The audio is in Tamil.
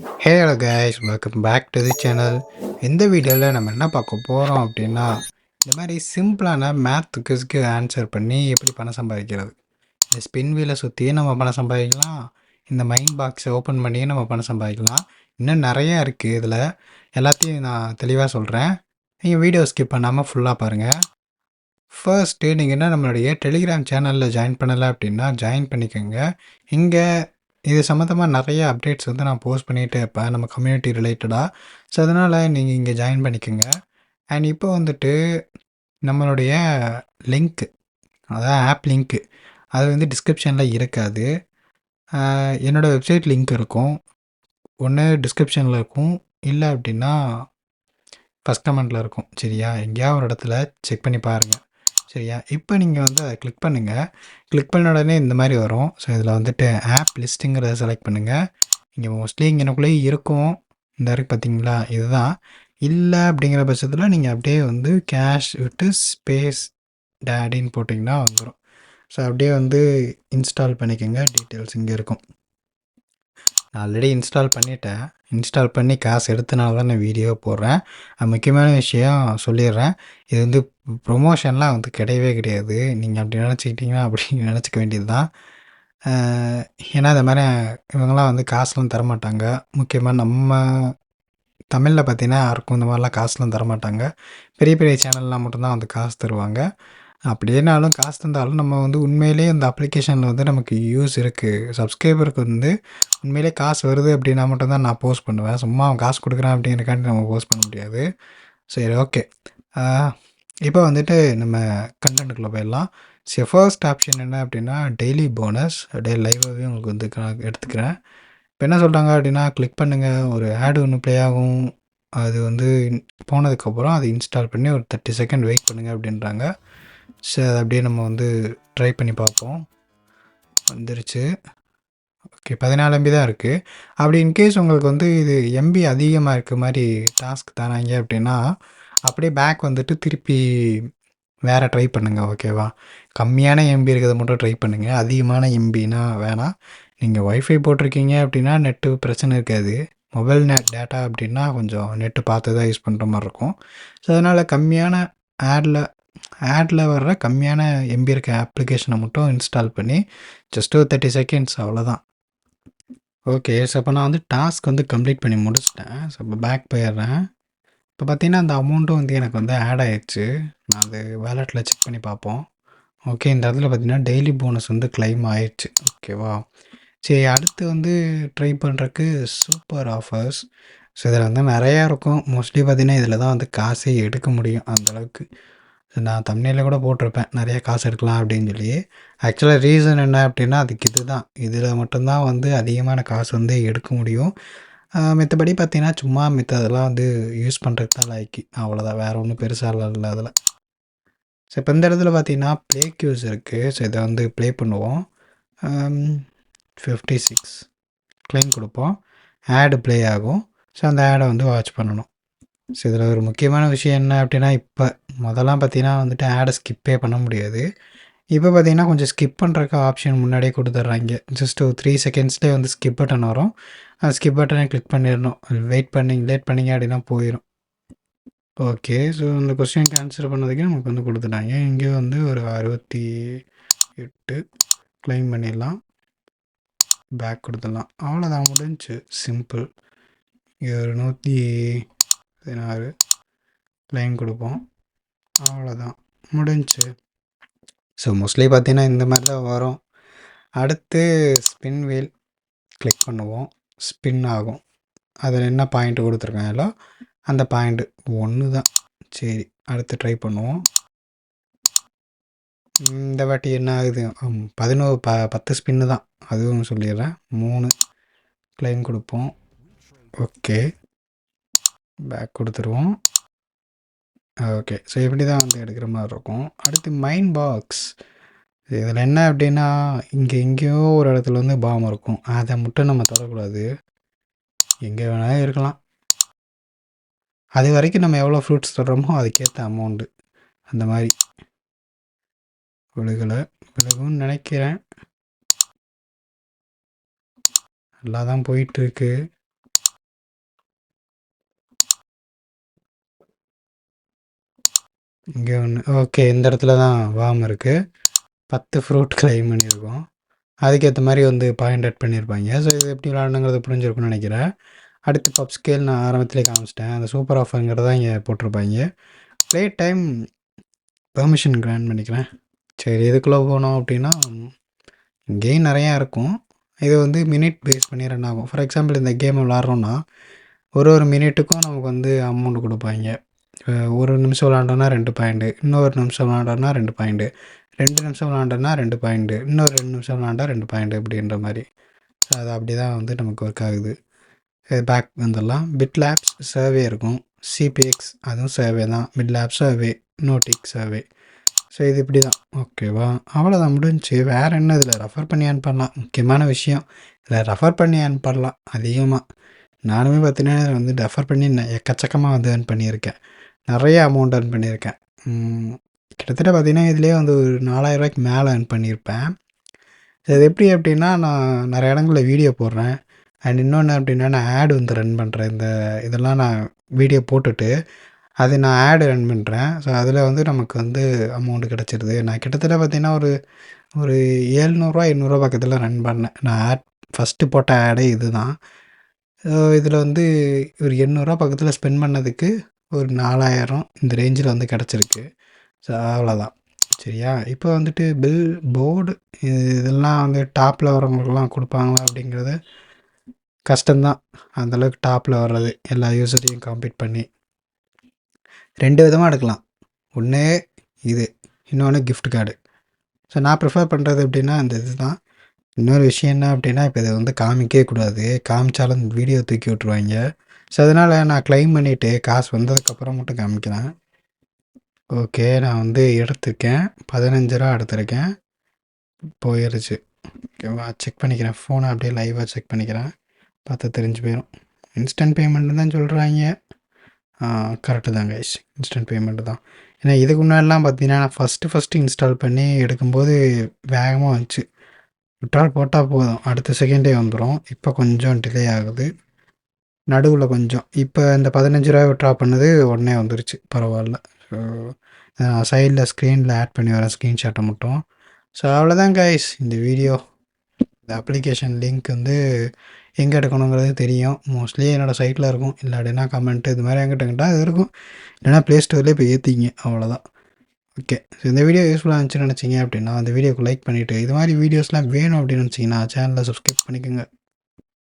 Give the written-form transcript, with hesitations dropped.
Hey hello guys, welcome back to the channel. இந்த வீடியோவில் நம்ம என்ன பார்க்க போகிறோம் அப்படின்னா, இந்த மாதிரி சிம்பிளான மேத் குவிஸ்க்கு ஆன்சர் பண்ணி எப்படி பணம் சம்பாதிக்கிறது. இந்த ஸ்பின் வீலை சுற்றியும் நம்ம பணம் சம்பாதிக்கலாம், இந்த மைண்ட் பாக்ஸை ஓப்பன் பண்ணியும் நம்ம பணம் சம்பாதிக்கலாம். இன்னும் நிறையா இருக்குது. இதில் எல்லாத்தையும் நான் தெளிவாக சொல்கிறேன். நீங்கள் வீடியோ ஸ்கிப் பண்ணாமல் ஃபுல்லாக பாருங்கள். ஃபர்ஸ்ட்டு நீங்கள் என்ன நம்மளுடைய டெலிகிராம் சேனலில் ஜாயின் பண்ணலை அப்படின்னா ஜாயின் பண்ணிக்கோங்க. இங்கே இது சம்மந்தமாக நிறைய அப்டேட்ஸ் வந்து நான் போஸ்ட் பண்ணிகிட்டே இருப்பேன், நம்ம கம்யூனிட்டி ரிலேட்டடாக. ஸோ அதனால் நீங்கள் இங்கே ஜாயின் பண்ணிக்கோங்க. அண்ட் இப்போ வந்துட்டு நம்மளுடைய லிங்க்கு, அதான் ஆப் லிங்க்கு, அது வந்து டிஸ்கிரிப்ஷனில் இருக்காது. என்னோடய வெப்சைட் லிங்க் இருக்கும், ஒன்று டிஸ்கிரிப்ஷனில் இருக்கும், இல்லை அப்படின்னா ஃபஸ்ட் கமெண்ட்டில் இருக்கும். சரியா, எங்கேயாவது ஒரு இடத்துல செக் பண்ணி பாருங்கள். சரியா, இப்போ நீங்கள் வந்து அதை கிளிக் பண்ணுங்கள். கிளிக் பண்ண உடனே இந்த மாதிரி வரும். ஸோ இதில் வந்துட்டு ஆப் லிஸ்ட்டுங்கிறத செலக்ட் பண்ணுங்கள். இங்கே மோஸ்ட்லி இங்கனக்குள்ளேயே இருக்கும். இந்த இருக்குது பார்த்தீங்களா, இதுதான். இல்லை அப்படிங்கிற பட்சத்தில் நீங்கள் அப்படியே வந்து கேஷ் விட்டு ஸ்பேஸ் டேடின்னு போட்டிங்கன்னா வந்துடும். ஸோ அப்படியே வந்து இன்ஸ்டால் பண்ணிக்கோங்க. டீட்டெயில்ஸ் இங்கே இருக்கும். நான் ஆல்ரெடி இன்ஸ்டால் பண்ணிட்டேன். இன்ஸ்டால் பண்ணி காசு எடுத்தனால தான் நான் வீடியோ போடுறேன். முக்கியமான விஷயம் சொல்லிடுறேன், இது வந்து ப்ரொமோஷன்லாம் வந்து கிடையவே கிடையாது. நீங்கள் அப்படி நினச்சிக்கிட்டிங்கன்னா அப்படி நினச்சிக்க வேண்டியது தான். ஏன்னா இந்த மாதிரி இவங்களாம் வந்து காசுலாம் தரமாட்டாங்க. முக்கியமாக நம்ம தமிழில் பார்த்தீங்கன்னா யாருக்கும் இந்த மாதிரிலாம் காசுலாம் தரமாட்டாங்க. பெரிய பெரிய சேனல்லாம் மட்டும்தான் வந்து காசு தருவாங்க. அப்படியேனாலும் காசு தந்தாலும் நம்ம வந்து உண்மையிலேயே இந்த அப்ளிகேஷனில் வந்து நமக்கு யூஸ் இருக்குது. சப்ஸ்கிரைபருக்கு வந்து உண்மையிலே காசு வருது அப்படின்னா மட்டும்தான் நான் போஸ்ட் பண்ணுவேன். சும்மா அவன் காசு கொடுக்குறான் அப்படிங்கிறக்காண்டி நம்ம போஸ்ட் பண்ண முடியாது. சரி, ஓகே. இப்போ வந்துட்டு நம்ம கண்டென்ட்டுக்குள்ளே போயிடலாம். சரி, ஃபர்ஸ்ட் ஆப்ஷன் என்ன அப்படின்னா டெய்லி போனஸ். அப்படியே லைவாகவே உங்களுக்கு வந்து நான் எடுத்துக்கிறேன். இப்போ என்ன சொல்கிறாங்க அப்படின்னா, கிளிக் பண்ணுங்கள், ஒரு ஆடு ஒன்று ப்ளே ஆகும். அது வந்து போனதுக்கப்புறம் அதை இன்ஸ்டால் பண்ணி ஒரு 30 செகண்ட் வெயிட் பண்ணுங்கள் அப்படின்றாங்க. சரி, அதை அப்படியே நம்ம வந்து ட்ரை பண்ணி பார்ப்போம். வந்துருச்சு. ஓகே, 14 MB தான் இருக்குது. அப்படி இன்கேஸ் உங்களுக்கு வந்து இது எம்பி அதிகமாக இருக்க மாதிரி டாஸ்க் தராங்க அப்படின்னா, அப்படியே பேக் வந்துட்டு திருப்பி வேறு ட்ரை பண்ணுங்கள். ஓகேவா, கம்மியான எம்பி இருக்கிறத மட்டும் ட்ரை பண்ணுங்கள், அதிகமான எம்பினா வேணாம். நீங்கள் ஒய்ஃபை போட்டிருக்கீங்க அப்படின்னா நெட்டு பிரச்சனை இருக்காது. மொபைல் டேட்டா அப்படின்னா கொஞ்சம் நெட்டு பார்த்து தான் யூஸ் பண்ணுற மாதிரி இருக்கும். ஸோ அதனால் கம்மியான ஆடில் வர்ற கம்மியான எம்பி இருக்க அப்ளிகேஷனை மட்டும் இன்ஸ்டால் பண்ணி ஜஸ்ட் ஒரு 30 செகண்ட்ஸ், அவ்வளோதான். ஓகே, ஸோ இப்போ நான் வந்து டாஸ்க் வந்து கம்ப்ளீட் பண்ணி முடிச்சிட்டேன். ஸோ இப்போ பேக் போயிடுறேன். இப்போ பார்த்தீங்கன்னா அந்த அமௌண்ட்டும் வந்து எனக்கு வந்து ஆட் ஆயிடுச்சு. நான் அது வேலெட்டில் செக் பண்ணி பார்ப்போம். ஓகே, இந்த இடத்துல பார்த்தீங்கன்னா டெய்லி போனஸ் வந்து கிளைம் ஆயிடுச்சு. ஓகேவா, சரி, அடுத்து வந்து ட்ரை பண்ணுறக்கு சூப்பர் ஆஃபர்ஸ். ஸோ இதில் வந்து நிறையா இருக்கும். மோஸ்ட்லி பார்த்தீங்கன்னா இதில் தான் வந்து காசே எடுக்க முடியும் அந்தளவுக்கு. நான் தம்ப்நெயில்ல கூட போட்டிருப்பேன், நிறைய காசு எடுக்கலாம் அப்படின்னு சொல்லி. ஆக்சுவலாக ரீசன் என்ன அப்படின்னா அதுக்கு இது தான், இதில் மட்டும்தான் வந்து அதிகமான காசு வந்து எடுக்க முடியும். மற்றபடி பார்த்தீங்கன்னா சும்மா அதெல்லாம் வந்து யூஸ் பண்ணுறதுக்கு தான் லாய்க்கு, அவ்வளோதான். வேறு ஒன்றும் பெருசாக இல்லை அதில். ஸோ இப்போ இந்த இடத்துல பார்த்தீங்கன்னா ப்ளே க்யூஸ் இருக்குது. ஸோ இதை வந்து ப்ளே பண்ணுவோம். 56 கிளைம் கொடுப்போம், ஆடு ப்ளே ஆகும். ஸோ அந்த ஆடை வந்து வாட்ச் பண்ணணும். ஸோ இதில் ஒரு முக்கியமான விஷயம் என்ன அப்படின்னா, இப்போ முதல்லாம் பார்த்தீங்கன்னா வந்துட்டு ஆடை ஸ்கிப்பே பண்ண முடியாது. இப்போ பார்த்தீங்கன்னா கொஞ்சம் ஸ்கிப் பண்ணுறக்கு ஆப்ஷன் முன்னாடியே கொடுத்துட்றாங்க. ஜஸ்ட் ஒரு 3 செகண்ட்ஸ்லேயே வந்து ஸ்கிப் பட்டன் வரும். அந்த ஸ்கிப் பட்டனை கிளிக் பண்ணிடணும். லேட் பண்ணிங்க அப்படின்னா போயிடும். ஓகே, ஸோ இந்த கொஸ்டினுக்கு ஆன்சர் பண்ணதுக்கே நமக்கு வந்து கொடுத்துட்டாங்க. இங்கே வந்து ஒரு 68 கிளைம் பண்ணிடலாம், பேக் கொடுத்துடலாம், அவ்வளோதான், முடிஞ்சு. சிம்பிள். இங்கே ஒரு 116 கிளைம் கொடுப்போம், அவ்வளோதான், முடிஞ்சு. ஸோ மோஸ்ட்லி பார்த்தீங்கன்னா இந்த மாதிரி தான் வரும். அடுத்து ஸ்பின் வீல் கிளிக் பண்ணுவோம், ஸ்பின் ஆகும். அதில் என்ன பாயிண்ட் கொடுத்துருக்காங்களோ அந்த பாயிண்ட்டு ஒன்று தான். சரி, அடுத்து ட்ரை பண்ணுவோம். இந்த வாட்டி என்ன ஆகுது, 10 ஸ்பின்னு தான், அதுவும் சொல்லிடுறேன். 3 கிளைம் கொடுப்போம். ஓகே, பேக் கொடுத்துருவோம். ஓகே, ஸோ இப்படி தான் வந்து எடுக்கிற மாதிரி இருக்கும். அடுத்து மைண்ட் பாக்ஸ். இதில் என்ன அப்படின்னா, எங்கேயோ ஒரு இடத்துல வந்து பாம் இருக்கும், அதை மட்டும் நம்ம தொடக்கூடாது. எங்கே வேணாலும் இருக்கலாம். அது வரைக்கும் நம்ம எவ்வளோ ஃப்ரூட்ஸ் தொடுறோமோ அதுக்கேற்ற அமௌண்ட்டு, அந்த மாதிரி. விழுகும்னு நினைக்கிறேன். நல்லா தான் போயிட்டுருக்கு. இங்கே ஒன்று ஓகே. இந்த இடத்துல தான் வார்ம் இருக்குது. 10 ஃப்ரூட் கிளைம் பண்ணியிருக்கோம். அதுக்கேற்ற மாதிரி வந்து பாயிண்ட் ஆட் பண்ணியிருப்பாங்க. ஸோ இது எப்படி விளாடணுங்கிறது புரிஞ்சிருக்குன்னு நினைக்கிறேன். அடுத்து பப் ஸ்கேல் நான் ஆரம்பத்திலே காமிச்சிட்டேன். அந்த சூப்பர் ஆஃபருங்கிறத இங்கே போட்டிருப்பாங்க. ப்ளே டைம் பெர்மிஷன் கிராண்ட் பண்ணிக்கிறேன். சரி, இதுக்குள்ளே போனோம் அப்படின்னா கேம் நிறையா இருக்கும். இது வந்து மினிட் பேஸ் பண்ணி ரன் ஆகும். ஃபார் எக்ஸாம்பிள் இந்த கேம் விளாட்றோன்னா ஒரு மினிட்டுக்கும் நமக்கு வந்து அமௌண்ட் கொடுப்பாங்க. ஒரு நிமிஷம் விளாண்டோன்னா 2 பாயிண்ட்டு, இன்னொரு நிமிஷம் விளாண்டோன்னா 2 பாயிண்ட்டு, 2 நிமிஷம் விளாண்டோன்னா 2 பாயிண்ட்டு, இன்னொரு 2 நிமிஷம் விளாண்டா 2 பாயிண்ட்டு அப்படின்ற மாதிரி. ஸோ அது அப்படி தான் வந்து நமக்கு ஒர்க் ஆகுது. பேக் வந்துடலாம். பிட் லேப்ஸ் சர்வே இருக்கும். சிபிஎக்ஸ் அதுவும் சர்வே தான். பிட் லேப் சர்வே, நோட்டிக் சர்வே. ஸோ இது இப்படி தான். ஓகேவா, அவ்வளோதான் முடிஞ்சுச்சு. வேறு என்ன இதில் ரெஃபர் பண்ணி ஏர்ன் பண்ணலாம். முக்கியமான விஷயம் இதில் ரெஃபர் பண்ணி ஏர்ன் பண்ணலாம் அதிகமாக. நானுமே பார்த்தீங்கன்னா வந்து ரெஃபர் பண்ணி எக்கச்சக்கமாக வந்து ஏர்ன் பண்ணியிருக்கேன். நிறைய அமௌண்ட் ஏர்ன் பண்ணியிருக்கேன். கிட்டத்தட்ட பார்த்தீங்கன்னா இதிலே வந்து ஒரு 4000 மேலே ஏர்ன் பண்ணியிருப்பேன். அது எப்படி அப்படின்னா, நான் நிறைய இடங்களில் வீடியோ போடுறேன். அண்ட் இன்னொன்று அப்படின்னா நான் ஆட் வந்து ரன் பண்ணுறேன். இதெல்லாம் நான் வீடியோ போட்டுட்டு அது நான் ஆடு ரன் பண்ணுறேன். ஸோ அதில் வந்து நமக்கு வந்து அமௌண்ட் கிடச்சிருது. நான் கிட்டத்தட்ட பார்த்தீங்கன்னா ஒரு ஒரு ரூ. 700 800 பக்கத்தில் ரன் பண்ணேன். நான் ஃபஸ்ட்டு போட்ட ஆடே இது தான். இதில் வந்து ஒரு ரூ. 800 பக்கத்தில் ஸ்பெண்ட் பண்ணதுக்கு ஒரு 4000 இந்த ரேஞ்சில் வந்து கிடச்சிருக்கு. ஸோ அவ்வளோதான். சரியா, இப்போ வந்துட்டு பில் போர்டு இதெல்லாம் வந்து டாப்பில் வரவங்களுக்குலாம் கொடுப்பாங்களா அப்படிங்கிறது கஷ்டம்தான். அந்தளவுக்கு டாப்பில் வர்றது எல்லா யூஸரையும் காம்பீட் பண்ணி 2 விதமாக எடுக்கலாம். ஒன்று இது, இன்னொன்று கிஃப்ட் கார்டு. ஸோ நான் ப்ரிஃபர் பண்ணுறது எப்படின்னா இந்த இது தான். இன்னொரு விஷயம் என்ன அப்படின்னா, இப்போ இதை வந்து காமிக்கவே கூடாது. காமிச்சாலும் வீடியோ தூக்கி விட்ருவாங்க. ஸோ அதனால் நான் க்ளைம் பண்ணிவிட்டு காசு வந்ததுக்கப்புறம் மட்டும் காமிக்கிறேன். ஓகே, நான் வந்து எடுத்திருக்கேன். 15 ரூபா எடுத்திருக்கேன். போயிடுச்சு. ஓகேவா, செக் பண்ணிக்கிறேன். ஃபோனை அப்படியே லைவாக செக் பண்ணிக்கிறேன். பார்த்தா தெரிஞ்சு போயிடும். இன்ஸ்டன்ட் பேமெண்ட்டு தான் சொல்கிறாங்க. கரெக்டு தான் கைஸ், இன்ஸ்டன்ட் பேமெண்ட்டு தான். ஏன்னா இதுக்கு முன்னாடிலாம் பார்த்தீங்கன்னா நான் ஃபஸ்ட்டு இன்ஸ்டால் பண்ணி எடுக்கும்போது வேகமாக வந்துச்சு. விட்ரால் போட்டால் போதும் அடுத்த செகண்டே வந்துடும். இப்போ கொஞ்சம் டிலே ஆகுது நடுவில் கொஞ்சம். இப்போ இந்த 15 ரூபா விட்ரா பண்ணது உடனே வந்துருச்சு, பரவாயில்ல. ஸோ சைடில் ஸ்க்ரீனில் ஆட் பண்ணி வரேன் ஸ்க்ரீன்ஷாட்டை மட்டும். ஸோ அவ்வளோதான் கைஸ் இந்த வீடியோ. இந்த அப்ளிகேஷன் லிங்க் வந்து எங்கே எடுக்கணுங்கிறது தெரியும். மோஸ்ட்லி என்னோடய சைட்டில் இருக்கும். இல்லாட்டினா கமெண்ட்டு இது மாதிரி எங்கிட்ட அது இருக்கும். இல்லைனா ப்ளே ஸ்டோர்லேயே போய் ஏற்றிங்க, அவ்வளோதான். ஓகே, ஸோ இந்த வீடியோ யூஸ்ஃபுல்லாக இருந்துச்சுன்னு நினச்சிங்க அப்படின்னா அந்த வீடியோக்கு லைக் பண்ணிவிட்டு இது மாதிரி வீடியோஸ்லாம் வேணும் அப்படின்னு நினச்சிங்கன்னா சேனலை சப்ஸ்கிரைப் பண்ணிக்கோங்க.